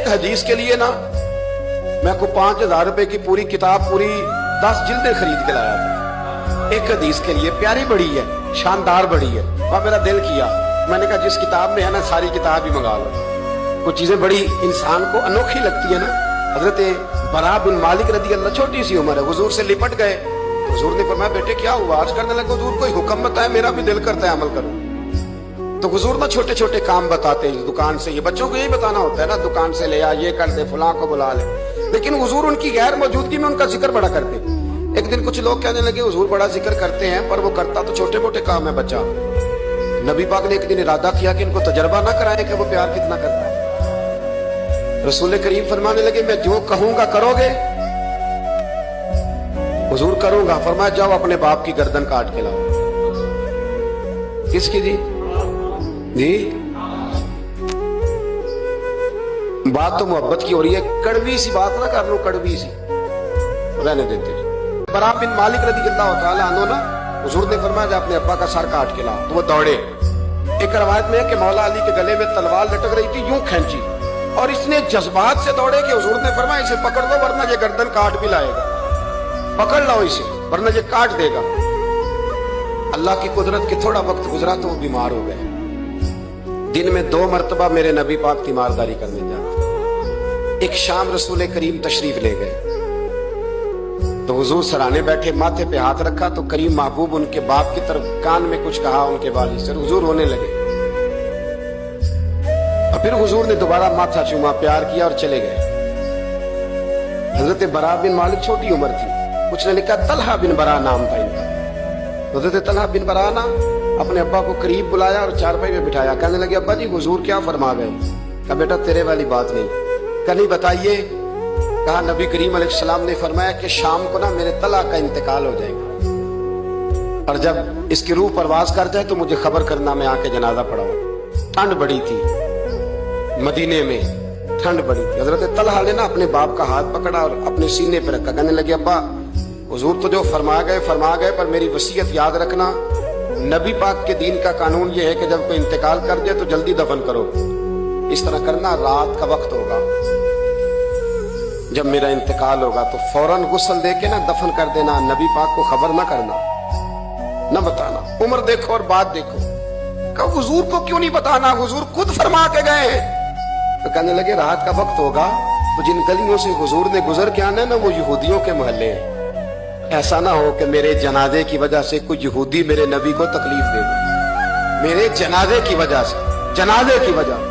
एक हदीस के लिए ना मैं को 5,000 रुपए की पूरी किताब, पूरी 10 जिल्दें खरीद के लाया था एक हदीस के लिए। प्यारी बड़ी है, शानदार बड़ी है। वह मेरा दिल किया, मैंने कहा जिस किताब में है ना सारी किताब ही मंगा लो। कुछ चीजें बड़ी इंसान को अनोखी लगती है ना। हजरत बरा बिन मालिक रदी अल्लाह, छोटी सी उम्र है, हुजूर से लिपट गए। हुजूर ने फरमाया बेटे क्या हुआ? आज करने लगे। हुजूर कोई हुक्म बताए, मेरा भी दिल करता है अमल करूं। तो हुजूर ना छोटे छोटे काम बताते हैं दुकान से। ये बच्चों को यही बताना होता है ना, दुकान से ले आ, ये कर दे, फलां को बुला ले। लेकिन हुजूर उनकी गैर मौजूदगी में उनका जिक्र बड़ा करते। एक दिन कुछ लोग कहने लगे हुजूर बड़ा जिक्र करते हैं पर वो करता तो छोटे मोटे काम है बच्चा। नबी पाक ने एक दिन इरादा किया कि इनको तजर्बा ना कराएं कि वो प्यार कितना करता है। रसूल करीम फरमाने लगे मैं जो कहूंगा करोगे? हुजूर करूंगा। फरमाया जाओ अपने बाप की गर्दन काट के लाओ। किसकी? जी बात तो मोहब्बत की हो रही है, कड़वी सी बात ना कर लो, कड़वी सी रहने देते। बरा बिन मालिक रज़ी अल्लाह तआला अन्हु ना हुजूर ने फरमाया अपने अब्बा का सर काट के ला। तो वो दौड़े। एक रवायत में है कि मौला अली के गले में तलवार लटक रही थी, यूं खींची और इसने जज्बात से दौड़े कि हुजूर ने फरमाया इसे पकड़ लो वरना ये गर्दन काट भी लाएगा। पकड़ लो इसे वरना ये काट देगा। अल्लाह की कुदरत के थोड़ा वक्त गुजरा तो वो बीमार हो गए। दिन में 2 मरतबा मेरे नबी पाक तीमारदारी करने जाते। एक शाम रसूल करीम तशरीफ ले गए तो हुजूर सराहने बैठे, माथे पे हाथ रखा तो करीम महबूब उनके बाप की तरफ कान में कुछ कहा उनके वालिद से। हुजूर रोने लगे और फिर हुजूर ने दोबारा माथा चूमा, प्यार किया और चले गए। हजरत बरा बिन मालिक छोटी उम्र थी, कुछ ने लिखा तलहा बिन बरा नाम था इनका। हजरत तलहा बिन बरा ना अपने अब्बा को करीब बुलाया और चारपाई में बिठाया। कहने लगे अब्बा जी हुजूर क्या फरमा गए? कहा बेटा तेरे वाली बात नहीं। कहा नहीं बताइए। कहा नबी करीम अलैहिस्सलाम ने फरमाया कि शाम को ना मेरे तला का इंतकाल हो जाएगा और जब इसकी रूह परवाज कर जाए तो मुझे खबर करना, मैं आके जनाजा पढ़ाऊं। ठंड बड़ी थी मदीने में, ठंड बड़ी थी। हजरत तलहा ने ना अपने बाप का हाथ पकड़ा और अपने सीने पर रखा। कहने लगे अब्बा हुजूर तो जो फरमा गए पर मेरी वसीयत याद रखना। नबी पाक के दीन का कानून ये है कि जब कोई इंतकाल कर दे तो जल्दी दफन करो। इस तरह करना, रात का वक्त होगा जब मेरा इंतकाल होगा तो फौरन गुस्ल दे के ना दफन कर देना। नबी पाक को खबर ना करना, ना बताना। उम्र देखो और बात देखो। कहा हुजूर को क्यों नहीं बताना? हुजूर खुद फरमा के गए हैं। तो कहने लगे रात का वक्त होगा तो जिन गलियों से हुजूर ने गुजर के आना है ना वो यहूदियों के मोहल्ले हैं। ऐसा ना हो कि मेरे जनाजे की वजह से कोई यहूदी मेरे नबी को तकलीफ दे दे। मेरे जनाजे की वजह से, जनाजे की वजह